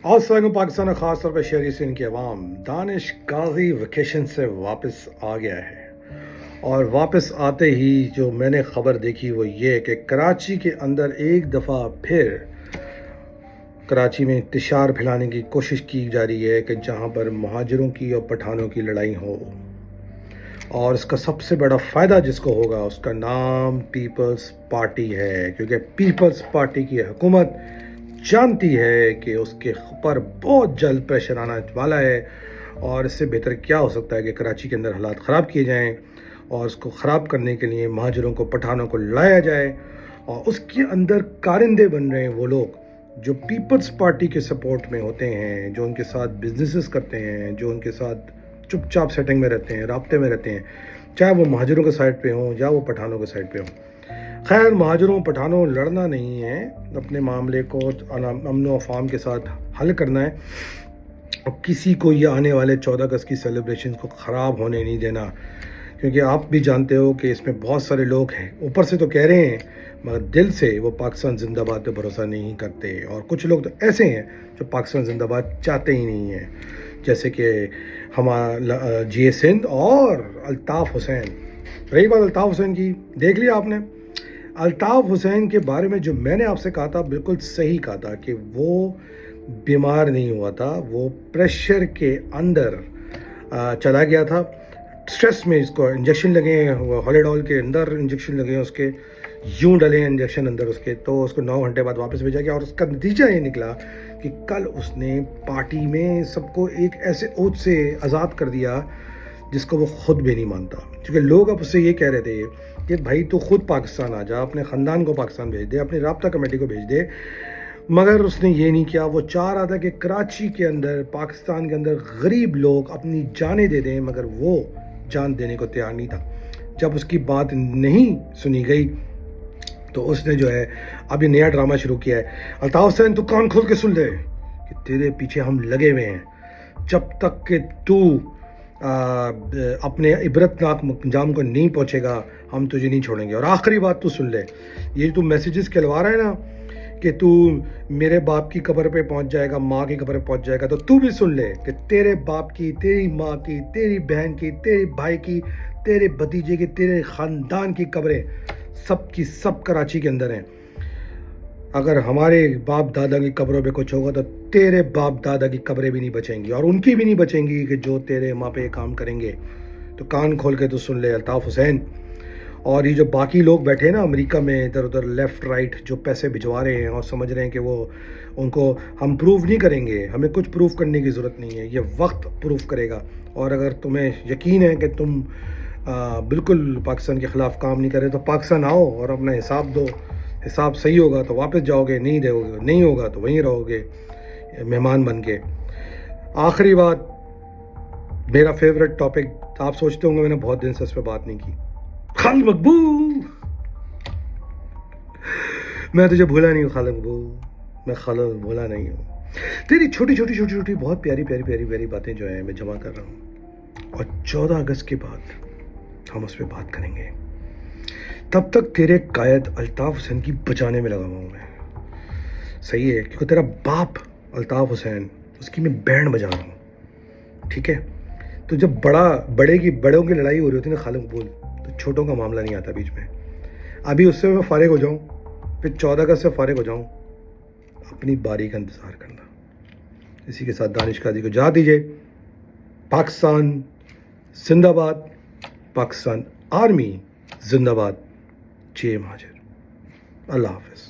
السلام پاکستان اور خاص طور پہ شہری سندھ کی عوام. دانش غازی ویکیشن سے واپس آ گیا ہے اور واپس آتے ہی جو میں نے خبر دیکھی وہ یہ کہ کراچی کے اندر ایک دفعہ پھر کراچی میں انتشار پھیلانے کی کوشش کی جا رہی ہے کہ جہاں پر مہاجروں کی اور پٹھانوں کی لڑائی ہو، اور اس کا سب سے بڑا فائدہ جس کو ہوگا اس کا نام پیپلز پارٹی ہے، کیونکہ پیپلز پارٹی کی حکومت جانتی ہے کہ اس کے پر بہت جلد پریشر آنا والا ہے، اور اس سے بہتر کیا ہو سکتا ہے کہ کراچی کے اندر حالات خراب کیے جائیں اور اس کو خراب کرنے کے لیے مہاجروں کو پٹھانوں کو لایا جائے، اور اس کے اندر کارندے بن رہے ہیں وہ لوگ جو پیپلز پارٹی کے سپورٹ میں ہوتے ہیں، جو ان کے ساتھ بزنسز کرتے ہیں، جو ان کے ساتھ چپ چاپ سیٹنگ میں رہتے ہیں، رابطے میں رہتے ہیں، چاہے وہ مہاجروں کے سائڈ پہ ہوں یا وہ پٹھانوں کے سائڈ پہ ہوں. خیر، مہاجروں پٹھانوں لڑنا نہیں ہے، اپنے معاملے کو امن و افہام کے ساتھ حل کرنا ہے، اور کسی کو یہ آنے والے 14 اگست کی سیلیبریشن کو خراب ہونے نہیں دینا، کیونکہ آپ بھی جانتے ہو کہ اس میں بہت سارے لوگ ہیں اوپر سے تو کہہ رہے ہیں مگر دل سے وہ پاکستان زندہ باد پہ بھروسہ نہیں کرتے، اور کچھ لوگ تو ایسے ہیں جو پاکستان زندہ باد چاہتے ہی نہیں ہیں، جیسے کہ ہمارا جی اے سندھ اور الطاف حسین. رہی بات الطاف حسین کی، دیکھ لیا آپ نے الطاف حسین کے بارے میں جو میں نے آپ سے کہا تھا بالکل صحیح کہا تھا کہ وہ بیمار نہیں ہوا تھا، وہ پریشر کے اندر چلا گیا تھا، سٹریس میں اس کو انجیکشن لگے ہیں، ہالیڈال کے اندر انجیکشن لگے ہیں، اس کے یوں ڈلے ہیں انجیکشن اندر اس کے، تو اس کو 9 گھنٹے بعد واپس بھیجا گیا، اور اس کا نتیجہ یہ نکلا کہ کل اس نے پارٹی میں سب کو ایک ایسے عہد سے آزاد کر دیا جس کو وہ خود بھی نہیں مانتا، کیونکہ لوگ اب اس سے یہ کہہ رہے تھے کہ بھائی تو خود پاکستان آ جا، اپنے خاندان کو پاکستان بھیج دے، اپنی رابطہ کمیٹی کو بھیج دے، مگر اس نے یہ نہیں کیا. وہ چاہ رہا تھا کہ کراچی کے اندر، پاکستان کے اندر غریب لوگ اپنی جانیں دے دیں، مگر وہ جان دینے کو تیار نہیں تھا. جب اس کی بات نہیں سنی گئی تو اس نے جو ہے اب یہ نیا ڈرامہ شروع کیا ہے. الطاف حسین، تو کان کھول کے سن لے کہ تیرے پیچھے ہم لگے ہوئے ہیں، جب تک کہ تو اپنے عبرتناک انجام کو نہیں پہنچے گا ہم تجھے نہیں چھوڑیں گے. اور آخری بات تو سن لے، یہ تو میسیجز کھلوا رہا ہے نا کہ تو میرے باپ کی قبر پہ پہنچ جائے گا، ماں کی قبر پہ پہنچ جائے گا، تو بھی سن لے کہ تیرے باپ کی، تیری ماں کی، تیری بہن کی، تیرے بھائی کی، تیرے بھتیجے کی، تیرے خاندان کی قبریں سب کی سب کراچی کے اندر ہیں. اگر ہمارے باپ دادا کی قبروں پہ کچھ ہوگا تو تیرے باپ دادا کی قبریں بھی نہیں بچیں گی، اور ان کی بھی نہیں بچیں گی کہ جو تیرے ماں پہ کام کریں گے. تو کان کھول کے تو سن لے الطاف حسین. اور یہ جو باقی لوگ بیٹھے ہیں نا امریکہ میں، ادھر ادھر لیفٹ رائٹ، جو پیسے بھجوا رہے ہیں اور سمجھ رہے ہیں کہ وہ ان کو ہم پروف نہیں کریں گے، ہمیں کچھ پروف کرنے کی ضرورت نہیں ہے، یہ وقت پروف کرے گا. اور اگر تمہیں یقین ہے کہ تم بالکل پاکستان کے خلاف کام نہیں کرے تو پاکستان آؤ اور اپنا حساب دو، حساب صحیح ہوگا تو واپس جاؤ گے، نہیں ہوگا تو وہیں رہو گے مہمان بن کے. آخری بات، میرا فیوریٹ ٹاپک، آپ سوچتے ہوں گے میں نے بہت دن سے اس پہ بات نہیں کی. خالد مقبول، میں تجھے بھولا نہیں ہوں خالد مقبول، میں خالد بھولا نہیں ہوں. تیری چھوٹی چھوٹی چھوٹی چھوٹی بہت پیاری پیاری پیاری پیاری باتیں جو ہیں میں جمع کر رہا ہوں، اور 14 اگست کے بعد ہم اس پہ بات کریں گے. تب تک تیرے قائد الطاف حسین کی بچانے میں لگا ہوا ہوں میں. صحیح ہے، کیونکہ تیرا باپ الطاف حسین، اس کی میں بینڈ بجا رہا ہوں، ٹھیک ہے. تو جب بڑوں کی لڑائی ہو رہی ہوتی ہے نا خالد مقبول، تو چھوٹوں کا معاملہ نہیں آتا بیچ میں. ابھی اس سے میں فارغ ہو جاؤں، پھر 14 اگست سے فارغ ہو جاؤں، اپنی باری کا انتظار کرنا. اسی کے ساتھ دانش قاضی کو جا دیجیے. پاکستان زندہ باد، پاکستان آرمی زندہ باد، جے مہاجر. اللہ حافظ.